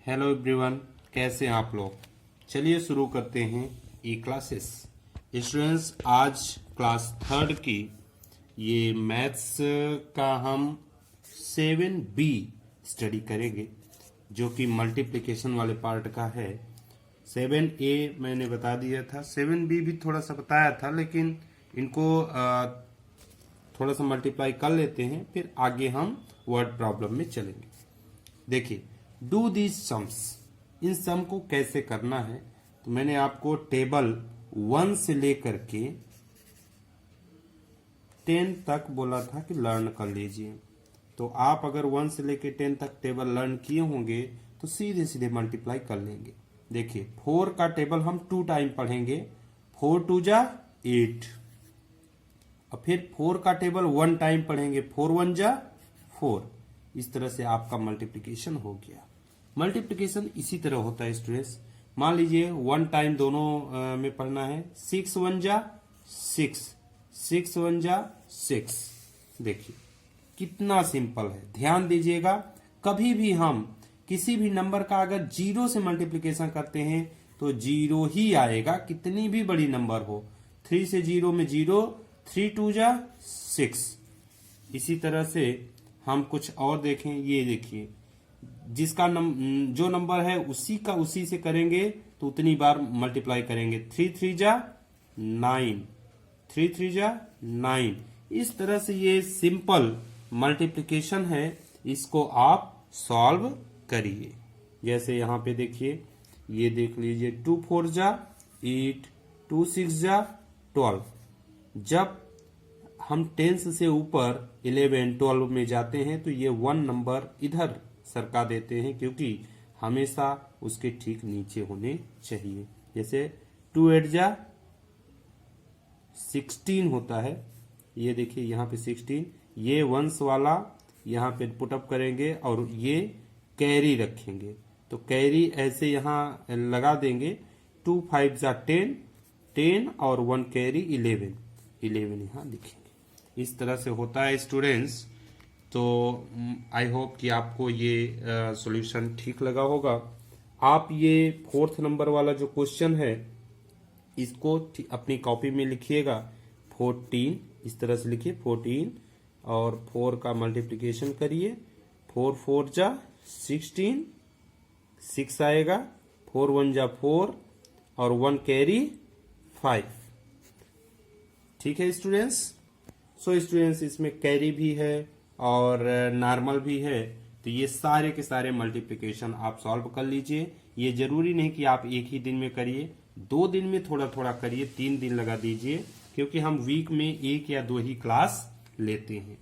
Hello everyone, कैसे हैं आप लोग। चलिए शुरू करते हैं ई क्लासेस। स्टूडेंट्स, आज क्लास थर्ड की ये मैथ्स का हम 7B स्टडी करेंगे, जो कि मल्टीप्लिकेशन वाले पार्ट का है। 7A मैंने बता दिया था, 7B भी थोड़ा सा बताया था, लेकिन इनको थोड़ा सा मल्टीप्लाई कर लेते हैं, फिर आगे हम वर्ड प्रॉब्लम में चलेंगे। देखिए, डू दीज सम्स, इन सम को कैसे करना है। तो मैंने आपको टेबल 1 से लेकर के 10 तक बोला था कि लर्न कर लीजिए। तो आप अगर 1 से लेकर 10 तक टेबल लर्न किए होंगे तो सीधे सीधे मल्टीप्लाई कर लेंगे। देखिए, 4 का टेबल हम 2 टाइम पढ़ेंगे। 4 2 जा 8, और फिर 4 का टेबल 1 टाइम पढ़ेंगे। 4 1 जा 4। इस तरह से आपका मल्टीप्लिकेशन हो गया। मल्टीप्लिकेशन इसी तरह होता है स्टूडेंट्स। मान लीजिए 1 टाइम दोनों में पढ़ना है। 6 1 जा 6, 6 1 जा 6। देखिए कितना सिंपल है, ध्यान दीजिएगा। कभी भी हम किसी भी नंबर का अगर 0 से मल्टीप्लिकेशन करते हैं तो 0 ही आएगा, कितनी भी बड़ी नंबर हो। 3 से 0 में 0, 3 2 जा 6। इसी तरह से हम कुछ और देखें। ये देखिए, जिसका जो नंबर है उसी का उसी से करेंगे तो उतनी बार मल्टीप्लाई करेंगे। 3 3 जा 9, 3 3 जा 9। इस तरह से ये सिंपल मल्टीप्लिकेशन है, इसको आप सॉल्व करिए। जैसे यहाँ पे देखिए, ये देख लीजिए, 2 4 जा 8, 2 6 जा 12। जब हम 10 से ऊपर 11 12 में जाते हैं तो ये 1 नंबर इधर सरका देते हैं, क्योंकि हमेशा उसके ठीक नीचे होने चाहिए। जैसे 2 8 जा 16 होता है। ये देखिए यहाँ पे 16, ये वंस वाला यहाँ पे पुटअप करेंगे और ये कैरी रखेंगे, तो कैरी ऐसे यहाँ लगा देंगे। 2 5 जा 10, 10 और 1 कैरी 11, 11 यहाँ लिखेंगे। इस तरह से होता है स्टूडेंट्स। तो आई होप कि आपको ये सॉल्यूशन ठीक लगा होगा। आप ये 4th नंबर वाला जो क्वेश्चन है इसको अपनी कॉपी में लिखिएगा। 14 इस तरह से लिखिए, 14 और 4 का मल्टीप्लिकेशन करिए। 4 4 जा 16, 6 आएगा। 4 1 जा 4 और 1 कैरी 5। ठीक है स्टूडेंट्स। सो स्टूडेंट्स, इसमें कैरी भी है और नॉर्मल भी है, तो ये सारे के सारे मल्टीप्लिकेशन आप सॉल्व कर लीजिए। ये जरूरी नहीं कि आप एक ही दिन में करिए, 2 दिन में थोड़ा थोड़ा करिए, 3 दिन लगा दीजिए, क्योंकि हम वीक में 1 या 2 ही क्लास लेते हैं।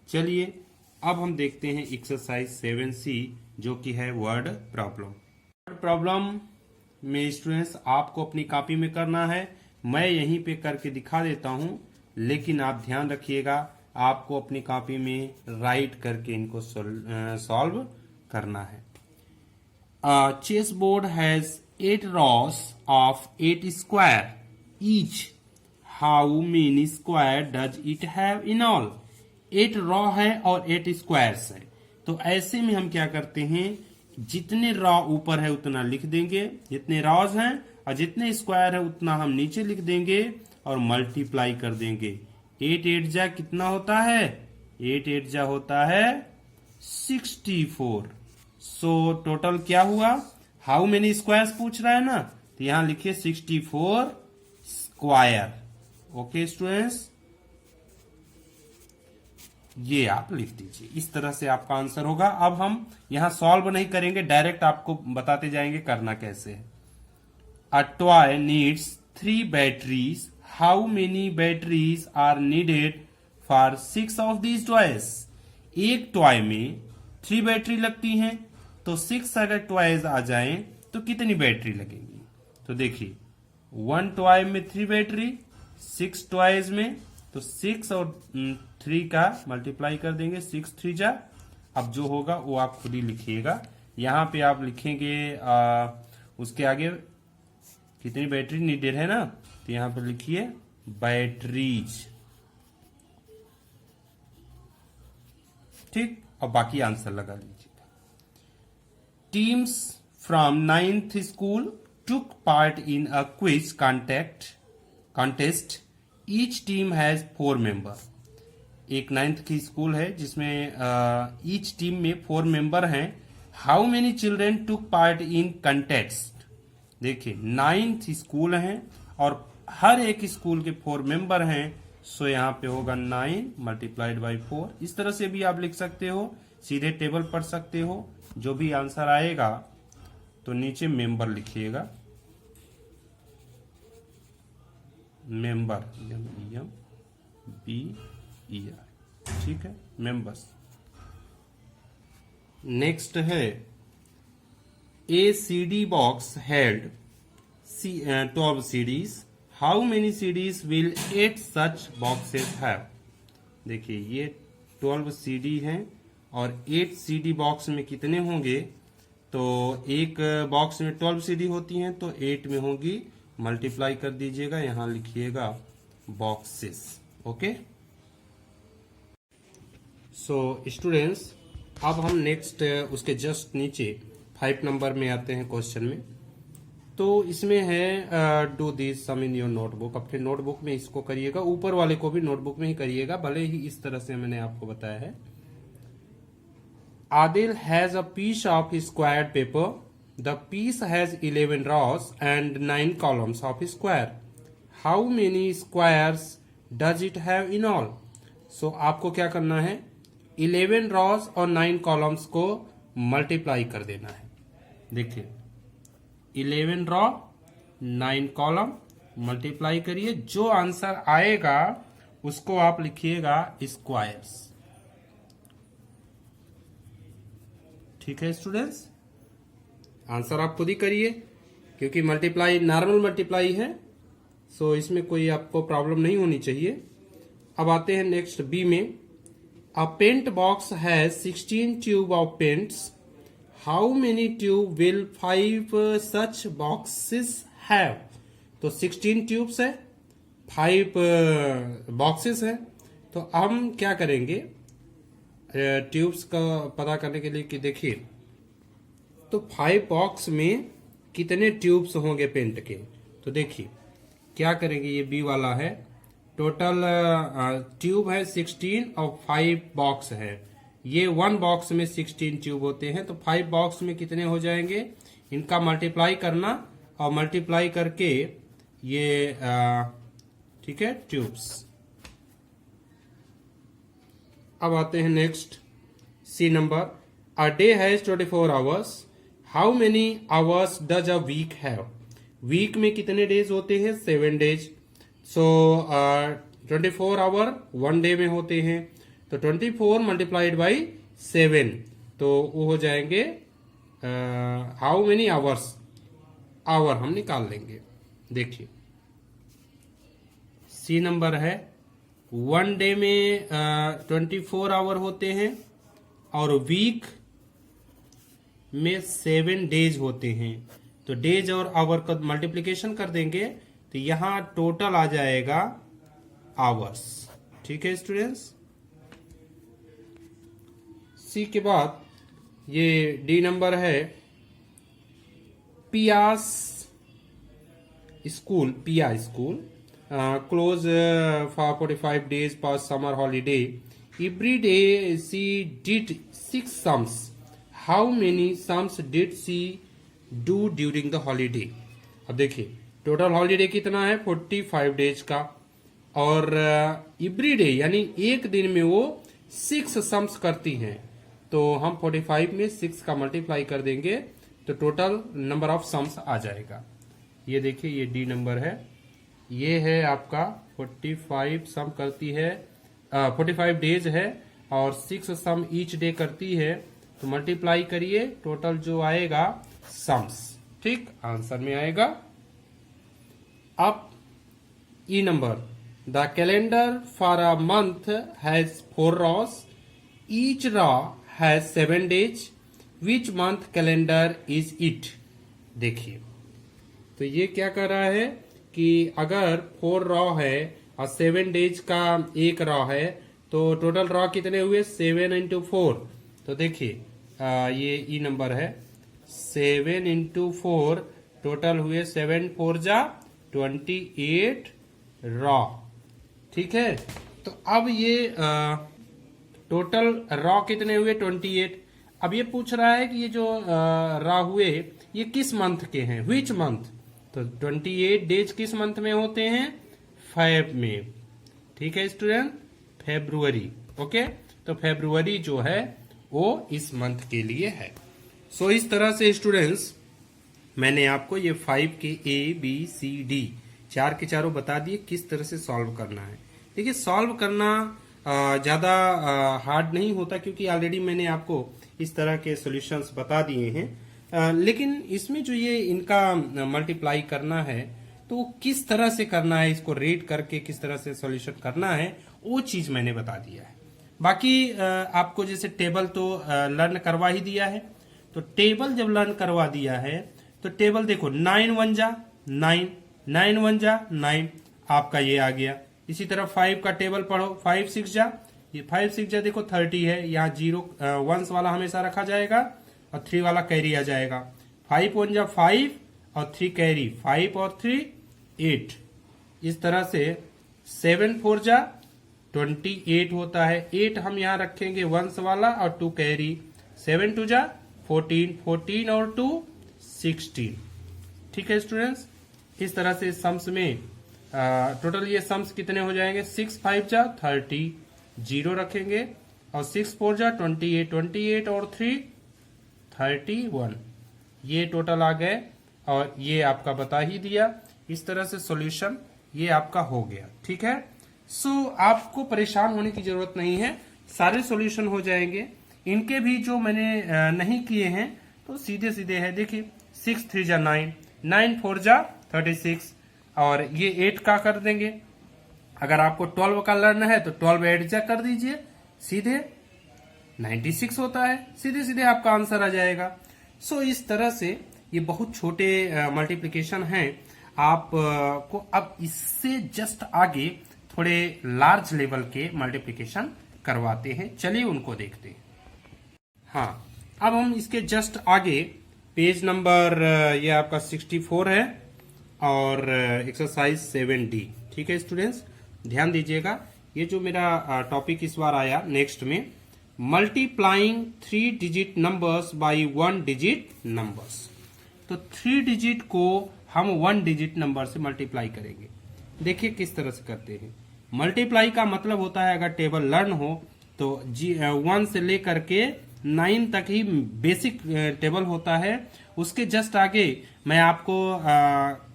चलिए अब हम देखते हैं एक्सरसाइज 7C, जो कि है वर्ड प्रॉब्लम। वर्ड प्रॉब्लम में स्टूडेंट्स आपको अपनी कॉपी में करना है। मैं यहीं पे करके दिखा देता हूं, लेकिन आप ध्यान रखिएगा, आपको अपनी कॉपी में राइट करके इनको सॉल्व करना है। Chess board has 8 rows of 8 square each. How many square does it have in all. 8 row है और 8 स्क्वायर्स है, तो ऐसे में हम क्या करते हैं, जितने रॉ ऊपर है उतना लिख देंगे, जितने रॉज हैं, और जितने स्क्वायर है उतना हम नीचे लिख देंगे और मल्टीप्लाई कर देंगे। 8 8 जा कितना होता है, 8 8 जा होता है 64। सो टोटल क्या हुआ, हाउ मेनी स्क्वायर्स पूछ रहा है ना, तो यहां लिखिए 64 स्क्वायर। ओके स्टूडेंट्स, ये आप लिख दीजिए। इस तरह से आपका आंसर होगा। अब हम यहां सॉल्व नहीं करेंगे, डायरेक्ट आपको बताते जाएंगे करना कैसे है। A toy needs 3 batteries. How many batteries are needed for 6 of these toys. एक टॉय में 3 बैटरी लगती हैं, तो 6 अगर टॉयज आ जाएं तो कितनी बैटरी लगेगी। तो देखिए, 1 टॉय में 3 बैटरी, 6 टॉयज में, तो 6 और 3 का मल्टीप्लाई कर देंगे। 6 3 जा, अब जो होगा वो आप खुद ही लिखिएगा। यहां पे आप लिखेंगे उसके आगे कितनी बैटरी नीडेड है ना, तो यहां पर लिखिए बैटरीज। ठीक, और बाकी आंसर लगा लीजिएगा। Teams from ninth school took part in a quiz contest. Each team has 4 member. एक 9th की स्कूल है जिसमें ईच टीम में 4 मेंबर हैं. How many children took part in contest. देखिए 9th स्कूल है और हर एक स्कूल के 4 मेंबर हैं. सो यहाँ पे होगा 9 मल्टीप्लाइड बाई 4. इस तरह से भी आप लिख सकते हो, सीधे टेबल पढ़ सकते हो. जो भी आंसर आएगा तो नीचे मेंबर लिखिएगा. Member MEMBER. ठीक है, मेंबर्स. नेक्स्ट है ए CD box held 12 CDs. How many CDs will 8 such boxes have. देखिए ये 12 CD हैं और 8 CD बॉक्स में कितने होंगे. तो एक बॉक्स में 12 CD होती हैं तो 8 में होंगी. मल्टीप्लाई कर दीजिएगा, यहां लिखिएगा बॉक्सेस. ओके. सो स्टूडेंट्स, अब हम नेक्स्ट उसके जस्ट नीचे 5 नंबर में आते हैं क्वेश्चन में. तो इसमें है do this sum in your notebook. अपने नोटबुक में इसको करिएगा, ऊपर वाले को भी नोटबुक में ही करिएगा, भले ही इस तरह से मैंने आपको बताया है. Adil has a piece of square paper. The piece has 11 rows and 9 columns of square. How many squares does it have in all? So आपको क्या करना है, 11 rows और 9 columns को मल्टीप्लाई कर देना है. देखिए 11 रॉ 9 कॉलम मल्टीप्लाई करिए. जो आंसर आएगा उसको आप लिखिएगा स्क्वायर्स. ठीक है स्टूडेंट्स, आंसर आप खुद ही करिए क्योंकि मल्टीप्लाई नॉर्मल मल्टीप्लाई है. सो इसमें कोई आपको प्रॉब्लम नहीं होनी चाहिए. अब आते हैं नेक्स्ट बी में. A paint box has 16 tube of paints. How many tube will 5 such boxes have. तो 16 ट्यूब्स है, 5 बॉक्सेस है. तो हम क्या करेंगे ट्यूब्स का पता करने के लिए कि देखिए तो 5 बॉक्स में कितने ट्यूब्स होंगे पेंट के. तो देखिए क्या करेंगे, ये बी वाला है. टोटल ट्यूब है 16 और 5 बॉक्स है. ये 1 बॉक्स में 16 ट्यूब होते हैं. तो 5 बॉक्स में कितने हो जाएंगे, इनका मल्टीप्लाई करना और मल्टीप्लाई करके ये ठीक है ट्यूब्स. अब आते हैं next C number. A day has 24 hours. How many hours does a week have. Week में कितने डेज होते हैं, 7 डेज. सो 24 आवर 1 डे में होते हैं. तो 24 मल्टीप्लाइड बाई 7 तो वो हो जाएंगे हाउ मेनी आवर्स. आवर हम निकाल लेंगे. देखिए सी नंबर है 1 डे में 24 आवर होते हैं और वीक में 7 डेज होते हैं. तो डेज और आवर का मल्टीप्लिकेशन कर देंगे तो यहां टोटल आ जाएगा आवर्स. ठीक है स्टूडेंट्स. सी के बाद ये डी नंबर है. पिया school close for 45 days past summer holiday. Every day she did 6 sums. How many sums did she do during the holiday? अब देखिए टोटल हॉलीडे कितना है 45 डेज का और एवरी डे यानी एक दिन में वो 6 सम्स करती हैं. तो हम 45 में 6 का मल्टीप्लाई कर देंगे तो टोटल नंबर ऑफ सम्स आ जाएगा. ये देखिए ये डी नंबर है. ये है आपका 45 सम करती है 45 डेज है और 6 सम ईच डे करती है. तो मल्टीप्लाई करिए टोटल जो आएगा सम्स. ठीक आंसर में आएगा. अब E number. The calendar for a month has 4 rows. Each row has 7 days. Which month calendar is it. देखिए तो ये क्या कर रहा है कि अगर 4 रॉ है और 7 डेज का एक रॉ है तो टोटल रॉ कितने हुए 7 into 4. तो देखिए ये ई नंबर है. 7 इंटू 4 टोटल हुए 7 4 जा 28 रॉ। ठीक है, तो अब ये टोटल रॉ कितने हुए 28। अब ये पूछ रहा है कि ये जो रॉ हुए ये किस मंथ के हैं, विच मंथ। तो 28 डेज किस मंथ में होते हैं, फेब में। ठीक है स्टूडेंट, फेब्रुवरी। ओके, तो फेब्रुवरी जो है वो इस मंथ के लिए है। सो इस तरह से स्टूडेंट्स मैंने आपको ये 5 के ABCD चार के चारों बता दिए किस तरह से सॉल्व करना है। देखिए सॉल्व करना ज्यादा हार्ड नहीं होता, क्योंकि ऑलरेडी मैंने आपको इस तरह के सॉल्यूशंस बता दिए हैं। लेकिन इसमें जो ये इनका मल्टीप्लाई करना है तो वो किस तरह से करना है, इसको रेट करके किस तरह से सॉल्यूशन करना है, वो चीज मैंने बता दिया है। बाकी आपको जैसे टेबल तो लर्न करवा ही दिया है। तो टेबल जब लर्न करवा दिया है तो टेबल देखो 9 1 जा 9, 9 1 जा 9, आपका ये आ गया। इसी तरह 5 का टेबल पढ़ो, 5 6 जा, ये 5 6 जा देखो 30 है, यहाँ 0 1 वाला हमेशा रखा जाएगा और 3 वाला कैरी आ जाएगा। 5 1 जा 5 और 3 कैरी, 5 और 3 8। इस तरह से 7 4 जा 28 होता है। 8 हम यहाँ रखेंगे 1 वाला और 2 कैरी, 7 2 जा 14, 14 और 2 16। ठीक है स्टूडेंट्स, इस तरह से सम्स में टोटल ये सम्स कितने हो जाएंगे, 6 5 जा 30, 0 रखेंगे और 6 4 जा 28, 28 और 3 31, ये टोटल आ गए। और ये आपका बता ही दिया। इस तरह से सॉल्यूशन ये आपका हो गया। ठीक है, सो आपको परेशान होने की जरूरत नहीं है, सारे सॉल्यूशन हो जाएंगे। इनके भी जो मैंने नहीं किए हैं तो सीधे सीधे है। देखिए 6 3 जा 9, 9 4 जा 36 और ये 8 का कर देंगे। अगर आपको 12 का लर्न है तो 12 8 जा कर दीजिए, सीधे 96 होता है, सीधे सीधे आपका आंसर आ जाएगा। सो इस तरह से ये बहुत छोटे मल्टीप्लिकेशन हैं। आप को अब इससे जस्ट आगे थोड़े लार्ज लेवल के मल्टीप्लिकेशन करवाते हैं, चलिए उनको देखते हैं। हाँ, अब हम इसके जस्ट आगे पेज नंबर ये आपका 64 है और एक्सरसाइज 7D। ठीक है स्टूडेंट्स, ध्यान दीजिएगा। ये जो मेरा टॉपिक इस बार आया नेक्स्ट में, multiplying 3 digit numbers by 1 digit numbers. तो 3 डिजिट को हम 1 डिजिट नंबर से मल्टीप्लाई करेंगे। देखिए किस तरह से करते हैं। मल्टीप्लाई का मतलब होता है, अगर टेबल लर्न हो तो 1 से लेकर के 9 तक ही बेसिक टेबल होता है। उसके जस्ट आगे मैं आपको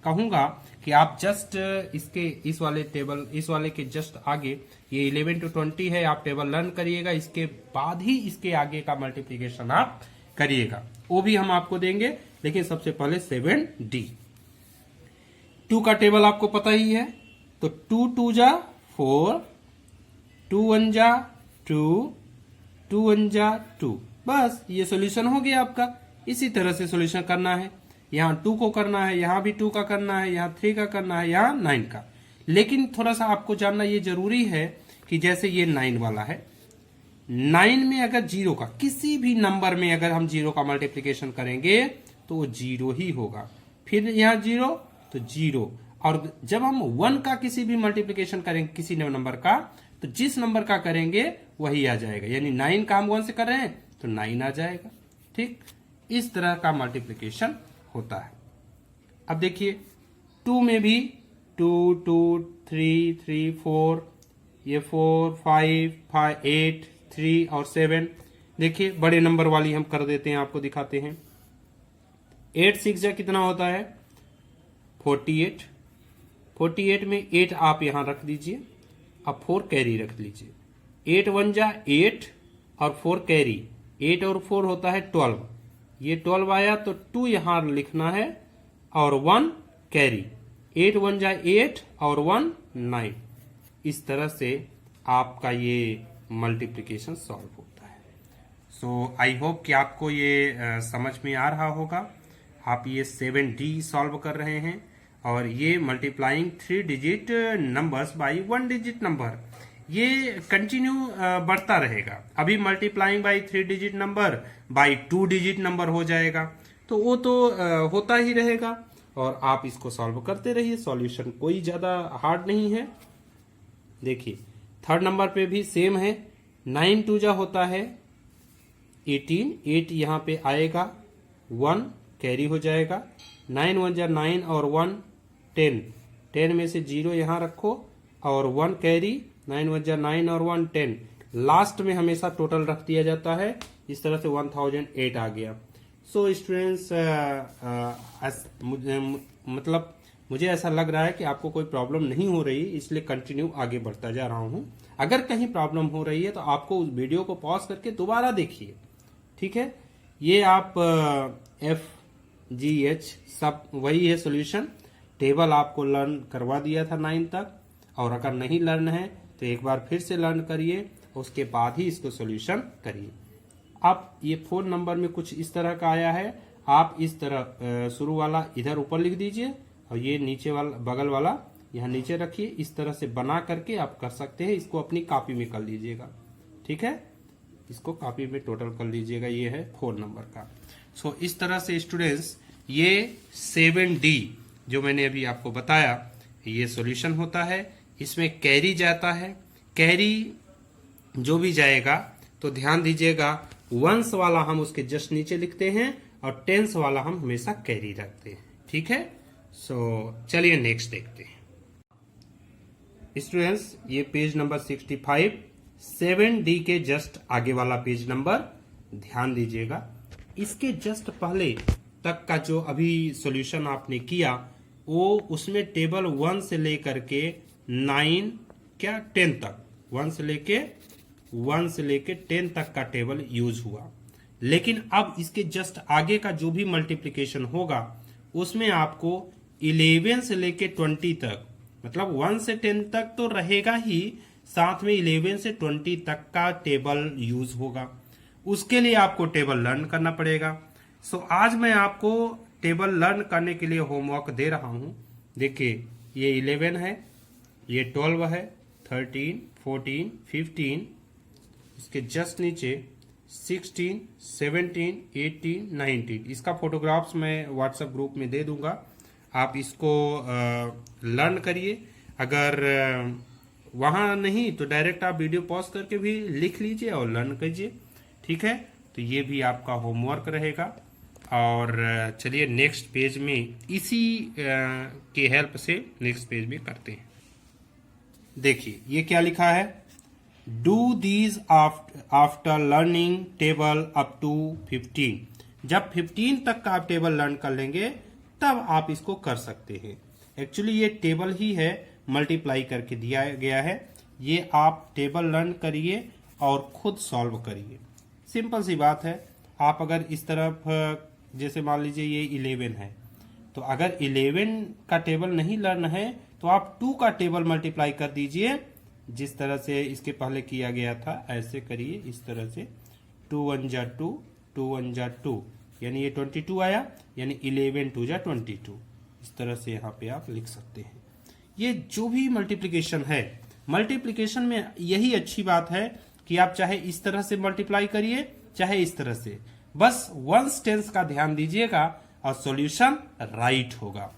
कहूंगा कि आप जस्ट इसके इस वाले के जस्ट आगे ये 11 to 20 है, आप टेबल लर्न करिएगा, इसके बाद ही इसके आगे का मल्टीप्लिकेशन आप करिएगा। वो भी हम आपको देंगे, लेकिन सबसे पहले 7D। 2 का टेबल आपको पता ही है, तो 2 2 जा 4, 2 1 जा 2, 2 1 जा 2, बस ये सॉल्यूशन हो गया आपका। इसी तरह से सॉल्यूशन करना है, यहाँ 2 को करना है, यहाँ भी 2 का करना है, यहाँ 3 का करना है, यहाँ 9 का। लेकिन थोड़ा सा आपको जानना ये जरूरी है कि जैसे ये 9 वाला है, 9 में अगर 0 का किसी भी नंबर में अगर हम 0 का मल्टीप्लिकेशन करेंगे तो वो 0 ही होगा। फिर यहाँ 0 तो 0, और जब हम 1 का किसी भी मल्टीप्लिकेशन करेंगे किसी नंबर का, तो जिस नंबर का करेंगे वही आ जाएगा। यानी 9 का हम 1 से कर रहे हैं तो 9 आ जाएगा। ठीक, इस तरह का मल्टीप्लिकेशन होता है। अब देखिए 2 में भी 2 2 3 3 4, ये 4 5 5 8 3 और 7। देखिए बड़े नंबर वाली हम कर देते हैं, आपको दिखाते हैं। 8 6 जा कितना होता है 48। 48 में 8 आप यहां रख दीजिए, अब 4 कैरी रख लीजिए। 8 1 जा 8 और 4 कैरी, 8 और 4 होता है 12। ये 12 आया तो 2 यहां लिखना है और 1 कैरी। 8 1 जा 8 और 1 9। इस तरह से आपका ये मल्टीप्लिकेशन सॉल्व होता है। सो आई होप कि आपको ये समझ में आ रहा होगा। आप ये 7D सॉल्व कर रहे हैं और ये multiplying 3 digit numbers by 1 digit number, ये कंटिन्यू बढ़ता रहेगा। अभी multiplying by 3 digit number by 2 digit number हो जाएगा, तो वो तो होता ही रहेगा और आप इसको सॉल्व करते रहिए। सॉल्यूशन कोई ज्यादा हार्ड नहीं है। देखिए थर्ड नंबर पे भी सेम है। 9 2 जा होता है 18, 8 यहाँ पे आएगा, 1 कैरी हो जाएगा। 9 1 जा 9 और 1 10, 10 में से 0 यहाँ रखो और 1 कैरी। 9 1 जा 9 और 1 10, लास्ट में हमेशा टोटल रख दिया जाता है। इस तरह से 1008 आ गया। सो स्टूडेंट्स मतलब मुझे ऐसा लग रहा है कि आपको कोई प्रॉब्लम नहीं हो रही, इसलिए कंटिन्यू आगे बढ़ता जा रहा हूं। अगर कहीं प्रॉब्लम हो रही है तो आपको उस वीडियो को पॉज करके दोबारा देखिए, ठीक है। ये आप FGH सब वही है सॉल्यूशन। टेबल आपको लर्न करवा दिया था 9 तक, और अगर नहीं लर्न है तो एक बार फिर से लर्न करिए, उसके बाद ही इसको सॉल्यूशन करिए। अब ये 4 नंबर में कुछ इस तरह का आया है। आप इस तरह शुरू वाला इधर ऊपर लिख दीजिए और ये नीचे वाला बगल वाला यहाँ नीचे रखिए। इस तरह से बना करके आप कर सकते हैं। इसको अपनी कॉपी में कर लीजिएगा, ठीक है। इसको कॉपी में टोटल कर लीजिएगा। ये है 4 नंबर का। सो इस तरह से स्टूडेंट्स ये 7D जो मैंने अभी आपको बताया ये सॉल्यूशन होता है। इसमें कैरी जाता है। कैरी जो भी जाएगा तो ध्यान दीजिएगा, वंस वाला हम उसके जस्ट नीचे लिखते हैं और टेंस वाला हम हमेशा कैरी रखते हैं, ठीक है। सो चलिए नेक्स्ट देखते हैं। स्टूडेंट्स ये पेज नंबर 65, 7D के जस्ट आगे वाला पेज नंबर ध्यान दीजिएगा। इसके जस्ट पहले तक का जो अभी सॉल्यूशन आपने किया वो उसमें टेबल 1 से लेकर के 9 क्या 10 तक, 1 से लेके 10 तक का टेबल यूज हुआ। लेकिन अब इसके जस्ट आगे का जो भी मल्टीप्लिकेशन होगा उसमें आपको 11 से लेके 20 तक, मतलब 1 से 10 तक तो रहेगा ही, साथ में 11 से 20 तक का टेबल यूज होगा। उसके लिए आपको टेबल लर्न करना पड़ेगा। सो आज मैं आपको टेबल लर्न करने के लिए होमवर्क दे रहा हूं। देखिए ये 11 है, ये 12 है, 13, 14, 15, इसके जस्ट नीचे 16, 17, 18, 19। इसका फोटोग्राफ्स मैं व्हाट्सएप ग्रुप में दे दूंगा, आप इसको लर्न करिए। अगर वहां नहीं तो डायरेक्ट आप वीडियो पॉज करके भी लिख लीजिए और लर्न कीजिए, ठीक है। तो ये भी आपका होमवर्क रहेगा। और चलिए नेक्स्ट पेज में इसी के हेल्प से नेक्स्ट पेज में करते हैं। देखिए ये क्या लिखा है, do these after learning table up to 15। जब 15 तक का आप टेबल लर्न कर लेंगे तब आप इसको कर सकते हैं। एक्चुअली ये टेबल ही है, मल्टीप्लाई करके दिया गया है। ये आप टेबल लर्न करिए और खुद सॉल्व करिए, सिंपल सी बात है। आप अगर इस तरफ जैसे मान लीजिए ये 11 है, तो अगर 11 का टेबल नहीं लर्न है तो आप 2 का टेबल मल्टीप्लाई कर दीजिए, जिस तरह से इसके पहले किया गया था ऐसे करिए। इस तरह से 2 1 जा 2, 2 1 जा 2, यानी ये 22 आया, यानी 11 2 जा 22। इस तरह से यहाँ पे आप लिख सकते हैं। ये जो भी मल्टीप्लिकेशन है, मल्टीप्लिकेशन में यही अच्छी बात है कि आप चाहे इस तरह से मल्टीप्लाई करिए चाहे इस तरह से, बस वंस टेंस का ध्यान दीजिएगा और सॉल्यूशन राइट होगा।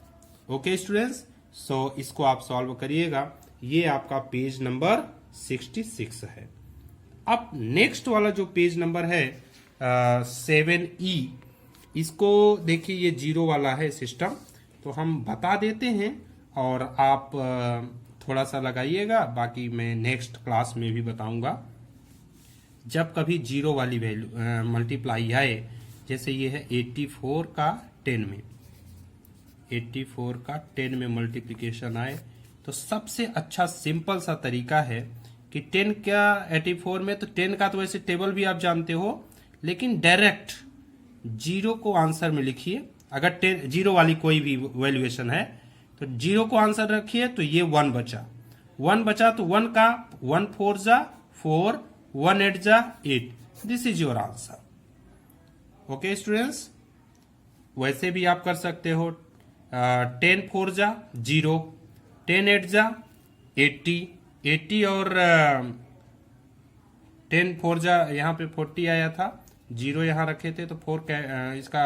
ओके स्टूडेंट्स, सो इसको आप सॉल्व करिएगा। ये आपका पेज नंबर 66 है। अब नेक्स्ट वाला जो पेज नंबर है 7E, इसको देखिए ये 0 वाला है सिस्टम, तो हम बता देते हैं और आप थोड़ा सा लगाइएगा, बाकी मैं नेक्स्ट क्लास में भी बताऊंगा। जब कभी 0 वाली वैल्यू मल्टीप्लाई आए, जैसे ये है 84 का 10 में, 84 का 10 में मल्टीप्लिकेशन आए, तो सबसे अच्छा सिंपल सा तरीका है कि 10 क्या 84 में, तो 10 का तो वैसे टेबल भी आप जानते हो, लेकिन डायरेक्ट 0 को आंसर में लिखिए। अगर 0 वाली कोई भी वैल्यूएशन है तो 0 को आंसर रखिए, तो ये 1 बचा, 1 बचा तो 1 का 1 4 जा 4, 1 8 जा 8, this is your answer. Okay students, वैसे भी आप कर सकते हो 10 4 जा 0, 10 8 जा 80, 80 और 10 4 जा यहाँ पे 40 आया था, जीरो यहाँ रखे थे तो 4 इसका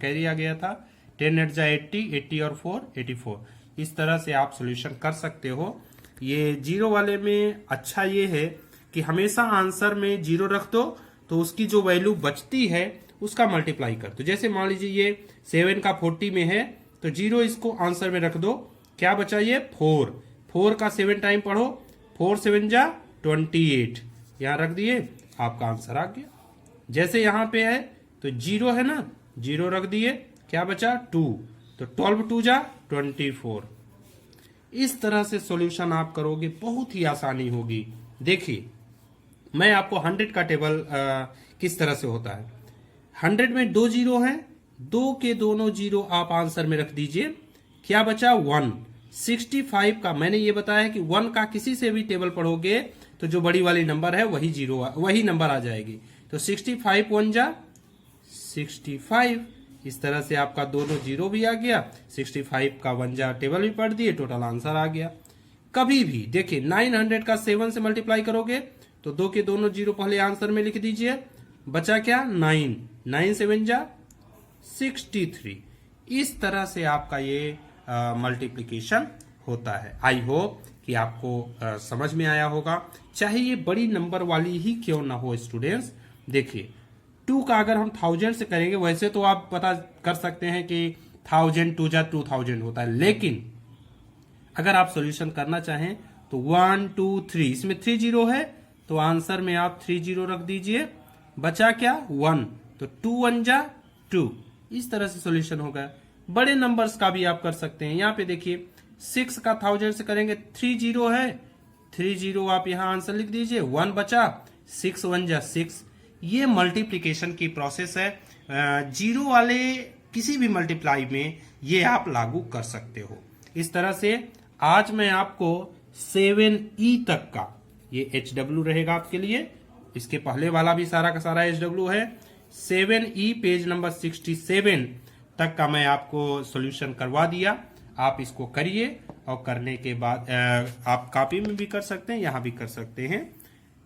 कैरी आ गया था। 10 8 जा 80, 80 और 4 84। इस तरह से आप सोल्यूशन कर सकते हो। ये जीरो वाले में अच्छा ये है कि हमेशा आंसर में जीरो रख दो तो उसकी जो वैल्यू बचती है उसका मल्टीप्लाई कर दो। जैसे मान लीजिए ये 7 का 40 में है तो जीरो इसको आंसर में रख दो, क्या बचा ये 4 का 7 टाइम पढ़ो, 4 7 जा 28, यहाँ रख दिए, आपका आंसर आ गया। जैसे यहाँ पे है तो जीरो है ना, जीरो रख दिए, क्या बचा 2, तो 12 2 जा 24। इस तरह से सॉल्यूशन आप करोगे, बहुत ही आसानी होगी। देखिए मैं आपको 100 का टेबल किस तरह से होता है। 100 में 2 जीरो है, 2 के दोनों जीरो आप आंसर में रख दीजिए, क्या बचा 1। 65 का मैंने ये बताया है कि 1 का किसी से भी टेबल पढ़ोगे तो जो बड़ी वाली नंबर है वही जीरो, वही नंबर आ जाएगी। तो 65 1 जा 65। इस तरह से आपका दोनों जीरो भी आ गया, 65 का 1 जा टेबल भी पढ़ दिए, टोटल आंसर आ गया। कभी भी देखिए 900 का 7 से मल्टीप्लाई करोगे तो 2 के दोनों जीरो पहले आंसर में लिख दीजिए, बचा क्या 9, 9 7 जा 63। इस तरह से आपका ये मल्टीप्लिकेशन होता है। आई होप कि आपको समझ में आया होगा, चाहे ये बड़ी नंबर वाली ही क्यों ना हो स्टूडेंट्स। देखिए 2 का अगर हम 1000 से करेंगे, वैसे तो आप पता कर सकते हैं कि 1000 2 जा 2000 होता है, लेकिन अगर आप सॉल्यूशन करना चाहें तो 1 2 3, इसमें 3 जीरो है तो आंसर में आप 3 जीरो रख दीजिए, बचा क्या 1, तो 2 1 जा 2। इस तरह से सॉल्यूशन होगा। बड़े नंबर्स का भी आप कर सकते हैं। यहाँ पे देखिए 6 का 1000 से करेंगे, 3 जीरो है, 3 जीरो आप यहाँ आंसर लिख दीजिए, 1 बचा, 6 1 जा 6। ये मल्टीप्लिकेशन की प्रोसेस है। जीरो वाले किसी भी मल्टीप्लाई में ये आप लागू कर सकते हो। इस तरह से आज मैं आपको 7E तक का, ये HW रहेगा आपके लिए, इसके पहले वाला भी सारा का सारा HW है। 7E पेज नंबर 67 तक का मैं आपको सॉल्यूशन करवा दिया। आप इसको करिए और करने के बाद आप कॉपी में भी कर सकते हैं, यहाँ भी कर सकते हैं।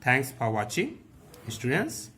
Thanks for watching students.